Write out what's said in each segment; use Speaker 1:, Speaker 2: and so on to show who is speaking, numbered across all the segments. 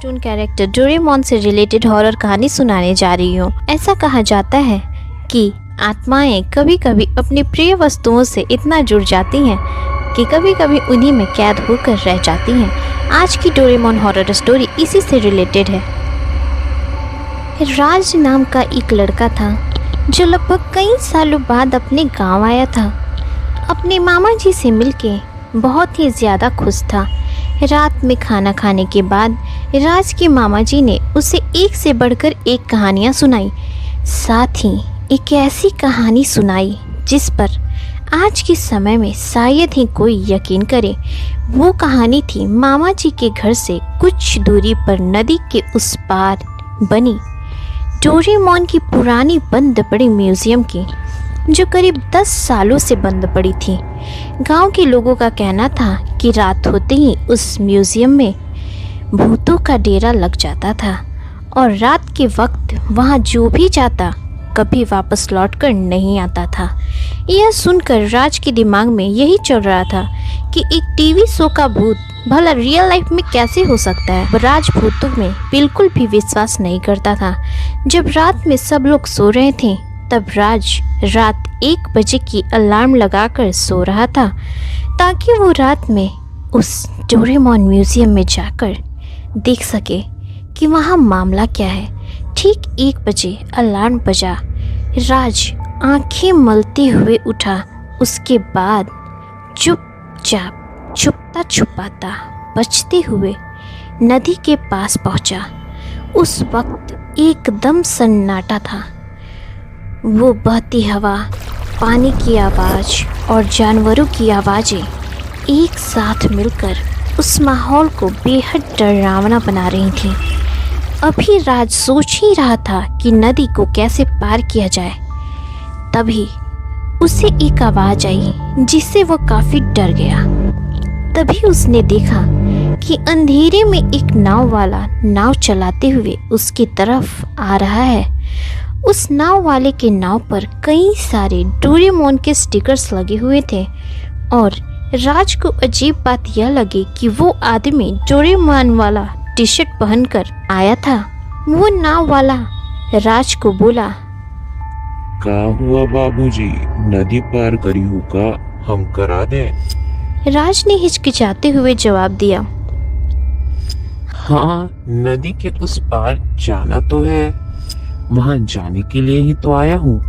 Speaker 1: Cartoon character Doraemon से related horror कहानी सुनाने जा रही हूँ। ऐसा कहा जाता है कि आत्माएं कभी कभी अपनी प्रिय वस्तुओं से इतना जुड़ जाती हैं कि कभी कभी उन्हीं में कैद होकर रह जाती हैं। आज की डोरेमोन हॉरर स्टोरी इसी से रिलेटेड है। राज नाम का एक लड़का था जो लगभग कई सालों बाद अपने गांव आया था। अपने मामा जी से मिलके बहुत ही ज़्यादा खुश था। रात में खाना खाने के बाद राज के मामा जी ने उसे एक से बढ़कर एक कहानियाँ सुनाई, साथ ही एक ऐसी कहानी सुनाई जिस पर आज के समय में शायद ही कोई यकीन करे। वो कहानी थी मामा जी के घर से कुछ दूरी पर नदी के उस पार बनी डोरेमोन की पुरानी बंद पड़ी म्यूजियम की, जो करीब 10 सालों से बंद पड़ी थी। गांव के लोगों का कहना था कि रात होते ही उस म्यूजियम में भूतों का डेरा लग जाता था और रात के वक्त वहां जो भी जाता कभी वापस लौटकर नहीं आता था। यह सुनकर राज के दिमाग में यही चल रहा था कि एक टीवी शो का भूत भला रियल लाइफ में कैसे हो सकता है। राज भूतों में बिल्कुल भी विश्वास नहीं करता था। जब रात में सब लोग सो रहे थे तब राज रात 1 बजे की अलार्म लगाकर सो रहा था ताकि वो रात में उस डोरेमोन म्यूजियम में जाकर देख सके कि वहाँ मामला क्या है। ठीक 1 बजे अलार्म बजा। राज आंखें मलते हुए उठा। उसके बाद चुपचाप छुपता छुपाता बचते हुए नदी के पास पहुंचा। उस वक्त एकदम सन्नाटा था। वो बहती हवा, पानी की आवाज़ और जानवरों की आवाज़ें एक साथ मिलकर उस माहौल को बेहद डरावना बना रही थी। अभी राज सोच ही रहा था कि नदी को कैसे पार किया जाए, तभी उसे एक आवाज़ आई जिससे वो काफ़ी डर गया। तभी उसने देखा कि अंधेरे में एक नाव वाला नाव चलाते हुए उसकी तरफ आ रहा है। उस नाव वाले के नाव पर कई सारे डोरेमोन के स्टिकर्स लगे हुए थे और राज को अजीब बात यह लगी कि वो आदमी डोरेमोन वाला टी शर्ट पहनकर आया था। वो नाव वाला राज को बोला,
Speaker 2: क्या हुआ बाबूजी, नदी पार करी होगा, हम करा दें?
Speaker 1: राज ने हिचकिचाते हुए जवाब दिया,
Speaker 2: हाँ, नदी के उस पार जाना तो है, वहां जाने के लिए ही तो आया हूँ।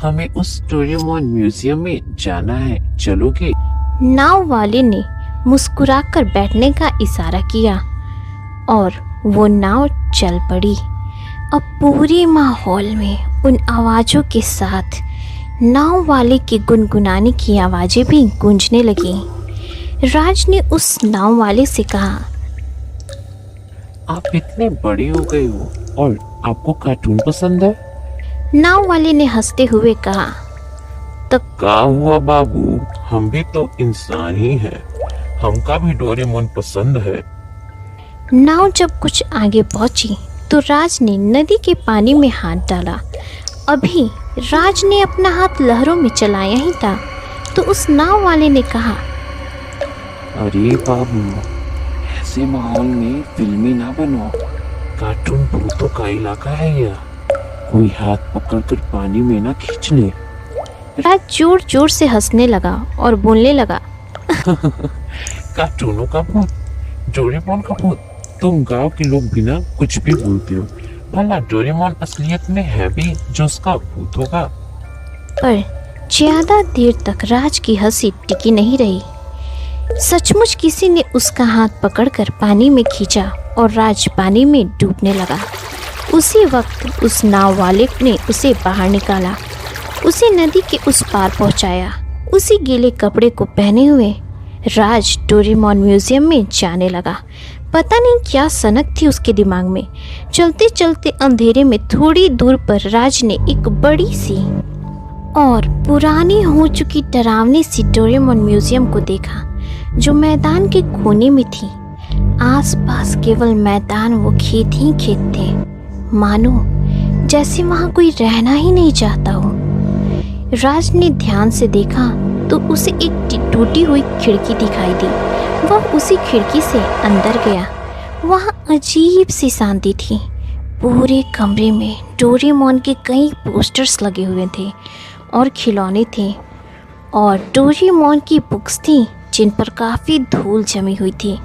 Speaker 2: हमें उस डोरेमोन म्यूजियम में जाना है, चलोगे?
Speaker 1: नाव वाले ने मुस्कुराकर बैठने का इशारा किया और वो नाव चल पड़ी। अब पूरे माहौल में उन आवाज़ों के साथ नाव वाले के गुनगुनाने की आवाज़ें भी गूंजने लगी। राज ने उस नाव वाले से कहा,
Speaker 2: आप इतने बड़े हो गए हो और आपको कार्टून पसंद है?
Speaker 1: नाव वाले ने हंसते हुए कहा,
Speaker 2: तो क्या हुआ बाबू, हम भी तो इंसान ही हैं, हमका भी डोरेमोन पसंद है।
Speaker 1: नाव जब कुछ आगे पहुंची तो राज ने नदी के पानी में हाथ डाला। अभी राज ने अपना हाथ लहरों में चलाया ही था तो उस नाव वाले ने कहा,
Speaker 2: अरे बाबू, ऐसे माहौल में फिल्में ना बनो, कार्टून भूतों का इलाका है यह, कोई हाथ पकड़कर पानी में ना खींच ले।
Speaker 1: राज जोर जोर से हंसने लगा और बोलने लगा,
Speaker 2: कार्टूनों का भूत, डोरेमोन का भूत, तुम गांव के लोग बिना कुछ भी बोलते हो। भला डोरेमोन असलियत में है भी जो उसका भूत होगा?
Speaker 1: पर ज्यादा देर तक राज की हंसी टिकी नहीं रही। सचमुच किसी ने उसका हाथ पकड़कर पानी में खींचा और राज पानी में डूबने लगा। उसी वक्त उस नाव वाले ने उसे बाहर निकाला, उसे नदी के उस पार पहुंचाया। उसी गीले कपड़े को पहने हुए राज डोरेमोन म्यूजियम में जाने लगा। पता नहीं क्या सनक थी उसके दिमाग में। चलते चलते अंधेरे में थोड़ी दूर पर राज ने एक बड़ी सी और पुरानी हो चुकी डरावनी सी डोरेमोन म्यूजियम को देखा जो मैदान के कोने में थी। आसपास केवल मैदान व खेत ही खेत थे, मानो जैसे वहां कोई रहना ही नहीं चाहता हो। राज ने ध्यान से देखा तो उसे एक टूटी हुई खिड़की दिखाई दी। वह उसी खिड़की से अंदर गया। वहाँ अजीब सी शांति थी। पूरे कमरे में डोरेमोन के कई पोस्टर्स लगे हुए थे और खिलौने थे और डोरेमोन की बुक्स थी जिन पर काफ़ी धूल जमी हुई थी।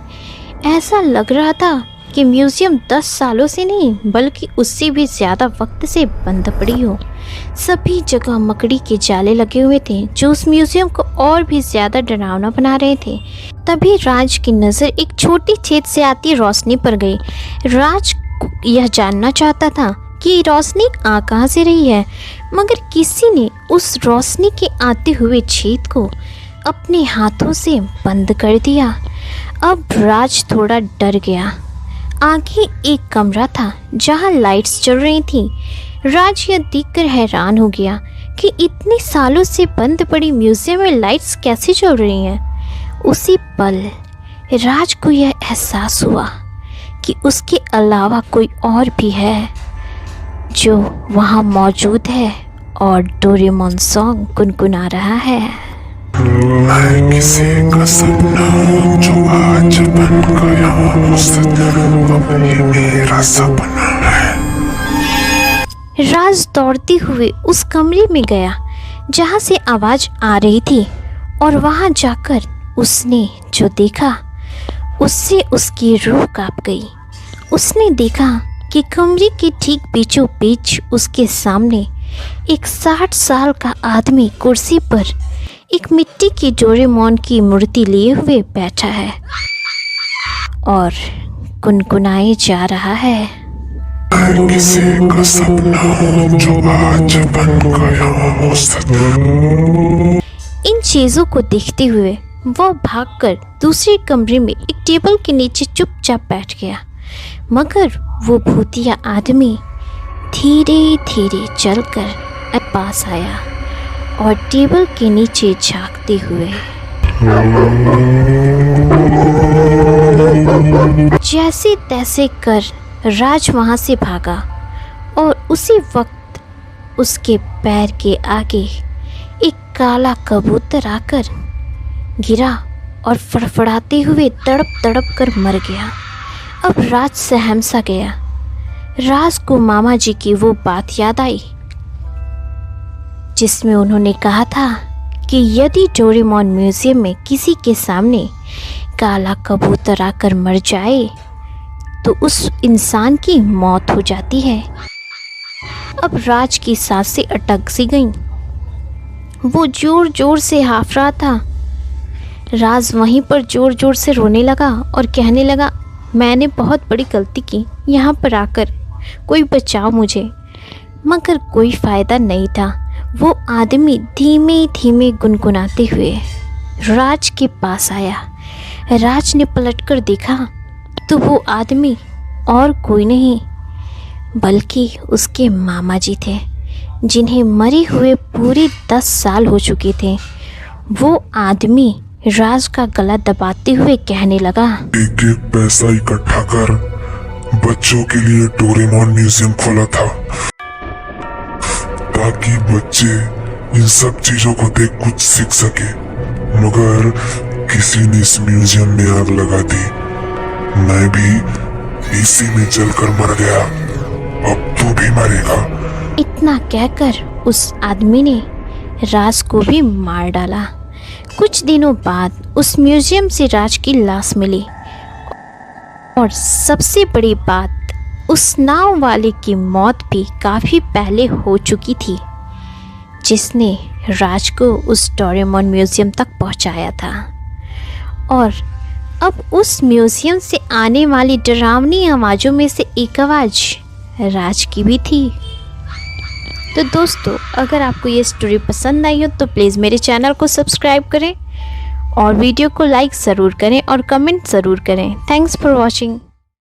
Speaker 1: ऐसा लग रहा था कि म्यूज़ियम 10 सालों से नहीं बल्कि उससे भी ज़्यादा वक्त से बंद पड़ी हो। सभी जगह मकड़ी के जाले लगे हुए थे जो उस म्यूज़ियम को और भी ज़्यादा डरावना बना रहे थे। तभी राज की नज़र एक छोटी छेद से आती रोशनी पर गई। राज यह जानना चाहता था कि रोशनी आ कहाँ से रही है, मगर किसी ने उस रोशनी के आते हुए छेद को अपने हाथों से बंद कर दिया। अब राज थोड़ा डर गया। आगे एक कमरा था जहां लाइट्स जल रही थीं। राज यह देखकर हैरान हो गया कि इतने सालों से बंद पड़ी म्यूजियम में लाइट्स कैसे जल रही हैं। उसी पल राज को यह एहसास हुआ कि उसके अलावा कोई और भी है जो वहां मौजूद है और डोरेमोन सॉन्ग गुनगुना रहा है।
Speaker 3: मैं किसी का सपना जो आज बन गया, अब ये मेरा सपना है।
Speaker 1: राज दौड़ते हुए उस कमरे में गया जहां से आवाज आ रही थी और वहां जाकर उसने जो देखा उससे उसकी रूह कांप गई। उसने देखा कि कमरे के ठीक बीचों बीच उसके सामने एक 60 साल का आदमी कुर्सी पर एक मिट्टी की डोरेमोन की मूर्ति लिए हुए बैठा है और गुनगुनाए जा रहा है।
Speaker 3: मैं किसी का सपना जो आज बन गया।
Speaker 1: इन चीजों को देखते हुए वो भागकर दूसरे कमरे में एक टेबल के नीचे चुपचाप बैठ गया। मगर वो भूतिया आदमी धीरे धीरे चलकर पास आया और टेबल के नीचे झांकते हुए जैसे तैसे कर राज वहां से भागा और उसी वक्त उसके पैर के आगे एक काला कबूतर आकर गिरा और फड़फड़ाते हुए तड़प तड़प कर मर गया। अब राज सहम सा गया। राज को मामा जी की वो बात याद आई जिसमें उन्होंने कहा था कि यदि डोरेमोन म्यूजियम में किसी के सामने काला कबूतर आकर मर जाए तो उस इंसान की मौत हो जाती है। अब राज की सांसें अटक सी गईं। वो जोर जोर से हाफ रहा था। राज वहीं पर जोर जोर से रोने लगा और कहने लगा, मैंने बहुत बड़ी गलती की, यहाँ पर आकर कोई बचाओ मुझे। मगर कोई फ़ायदा नहीं था। वो आदमी धीमे धीमे गुनगुनाते हुए राज के पास आया। राज ने पलटकर देखा तो वो आदमी और कोई नहीं बल्कि उसके मामा जी थे, जिन्हें मरे हुए पूरे 10 साल हो चुके थे। वो आदमी राज का गला दबाते हुए कहने लगा,
Speaker 3: एक एक पैसा इकट्ठा कर बच्चों के लिए डोरेमोन म्यूजियम खोला था ताकि बच्चे इन सब चीजों को देख कुछ सीख सके। मगर किसी ने इस म्यूजियम में आग लगा दी। मैं भी इसी में जलकर मर गया। अब तू भी मरेगा।
Speaker 1: इतना कहकर उस आदमी ने राज को भी मार डाला। कुछ दिनों बाद उस म्यूजियम से राज की लाश मिली और सबसे बड़ी बात, उस नाव वाले की मौत भी काफ़ी पहले हो चुकी थी जिसने राज को उस डोरेमोन म्यूजियम तक पहुंचाया था। और अब उस म्यूजियम से आने वाली डरावनी आवाज़ों में से एक आवाज़ राज की भी थी। तो दोस्तों, अगर आपको ये स्टोरी पसंद आई हो तो प्लीज़ मेरे चैनल को सब्सक्राइब करें और वीडियो को लाइक ज़रूर करें और कमेंट ज़रूर करें। Thanks for watching.